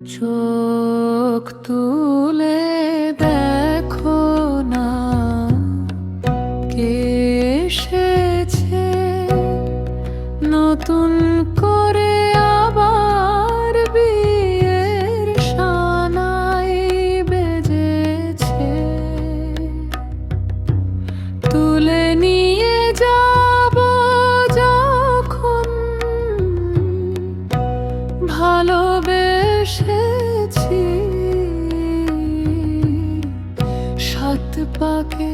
চোখ তুলে দেখো না কে এসেছে নতুন করে আবার বিয়ের সানাই বেজেছে। তুলে নিয়ে যাব যখন ভালোবেসেছি সাত পাকে